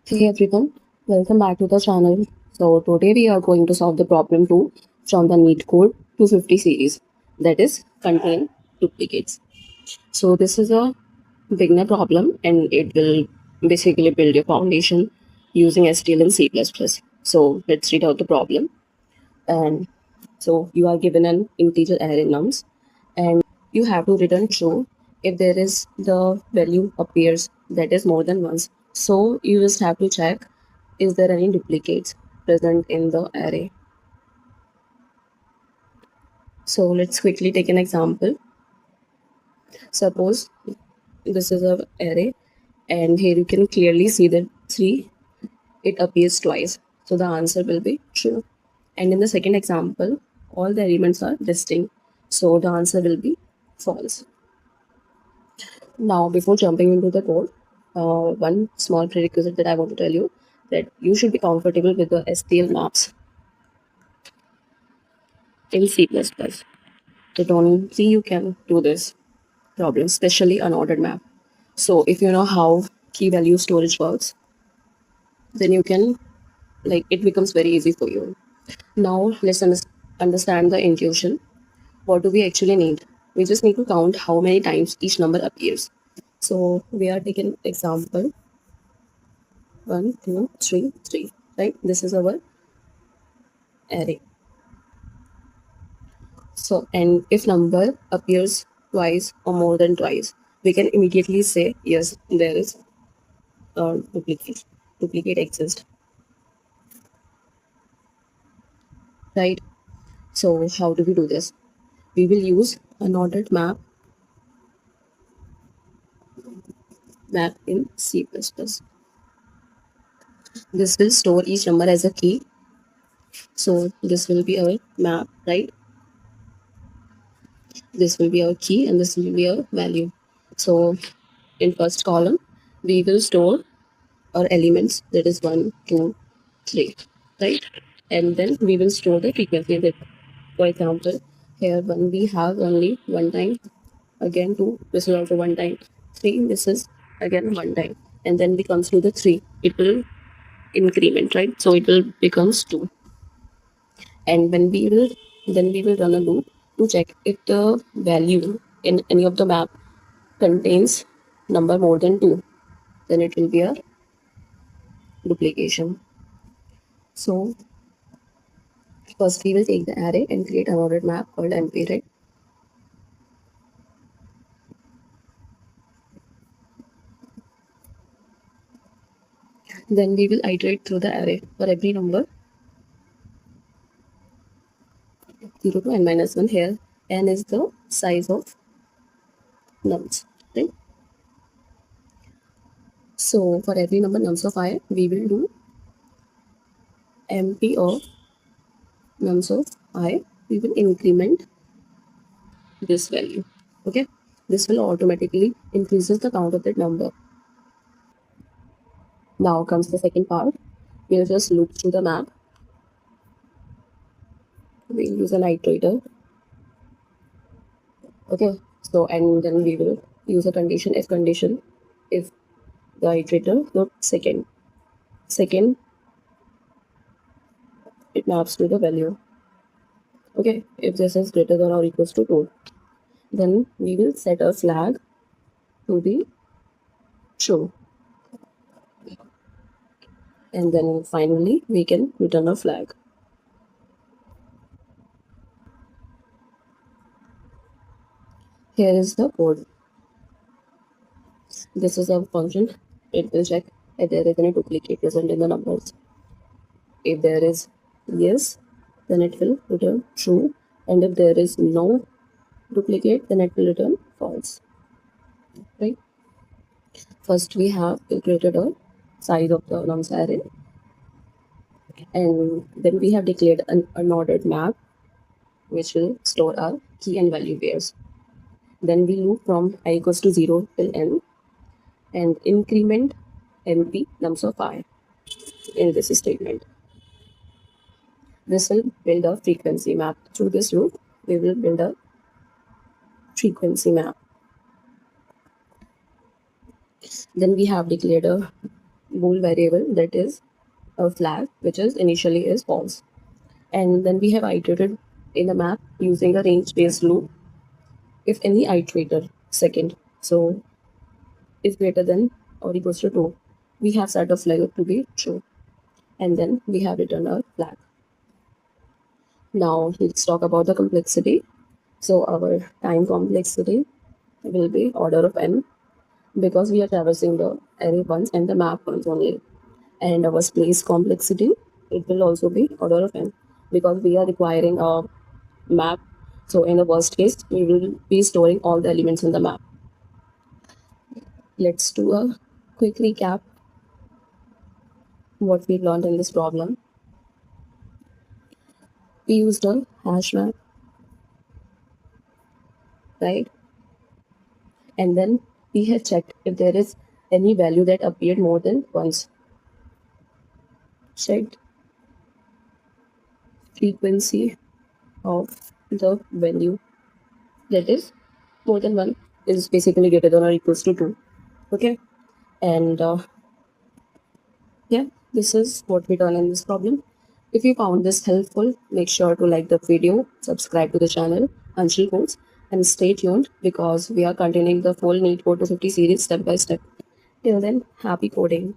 Hey everyone, welcome back to the channel. So today we are going to solve the problem 2 from the NeetCode 250 series, that is contain duplicates. So this is a beginner problem and it will basically build your foundation using STL and C++. So let's read out the problem. And so you are given an integer array nums and you have to return true if there is the value appears that is more than once. So you just have to check, is there any duplicates present in the array. So let's quickly take an example. Suppose this is a array and here you can clearly see that 3 it appears twice, so the answer will be true. And in the second example, all the elements are distinct, so the answer will be false. Now, before jumping into the code, one small prerequisite that I want to tell you, that you should be comfortable with the STL maps in C++. That only you can do this problem, especially unordered map. So if you know how key value storage works, then you can, like, it becomes very easy for you. Now let's understand the intuition. What do we actually need? We just need to count how many times each number appears. So we are taking example 1, 2, 3, 3. Right? This is our array. So, and if number appears twice or more than twice, we can immediately say yes, there is a duplicate. Duplicate exists. Right? So how do we do this? We will use unordered map in C++. This will store each number as a key. So this will be our map, right? This will be our key and this will be our value. So in first column, we will store our elements, that is 1, 2, 3, right? And then we will store the frequency. That, for example, here 1 we have only one time, again 2, this is also one time, 3, this is again one time, and then we comes to the 3, it will increment, right? So it will becomes 2, and when we will then we will run a loop to check if the value in any of the map contains number more than 2, then it will be a duplication. So first we will take the array and create an ordered map called MP, right? Then we will iterate through the array for every number 0 to n minus 1. Here n is the size of nums, right? So for every number nums of I, we will do MP of nums of I. We will increment this value. Okay, this will automatically increases the count of that number. Now comes the second part. We'll just loop through the map. We'll use an iterator. Okay, so and then we will use a condition, if condition, if the iterator, the second it maps to the value. Okay, if this is greater than or equals to 2, then we will set a flag to be true, and then finally we can return a flag. Here is the code. This is a function. It will check if there is any duplicate present in the numbers. If there is yes, then it will return true, and if there is no duplicate, then it will return false, right? First we have calculated a size of the nums array, and then we have declared an unordered map which will store our key and value pairs. Then we loop from I equals to 0 till n and increment MP nums of I in this statement. This will build a frequency map. Through this loop, we will build a frequency map. Then we have declared a bool variable that is a flag, which is initially is false. And then we have iterated in the map using a range-based loop. If any iterator second so is greater than or equals to 2, we have set a flag to be true. And then we have returned a flag. Now let's talk about the complexity. So our time complexity will be order of n, because we are traversing the array once and the map once only. And our place complexity, it will also be order of n, because we are requiring a map. So in the worst case, we will be storing all the elements in the map. Let's do a quick recap what we learned in this problem. We used a hash map, right? And then we have checked if there is any value that appeared more than once. Checked frequency of the value that is more than 1 is basically greater than or equals to 2. Okay, and yeah, this is what we done in this problem. If you found this helpful, make sure to like the video, subscribe to the channel Anshul Codes, and stay tuned because we are continuing the full NeetCode 250 series step by step. Till then, happy coding.